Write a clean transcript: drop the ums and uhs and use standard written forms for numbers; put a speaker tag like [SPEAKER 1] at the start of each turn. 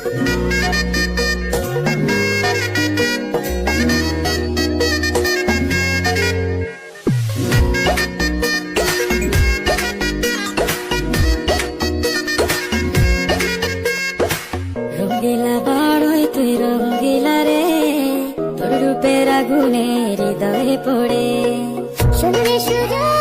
[SPEAKER 1] রঙ্গিলা বাড়ই তুই রঙ্গিলা রে, তোর রূপের আগুনে হৃদয়ে পড়ে। শুনরে সুরা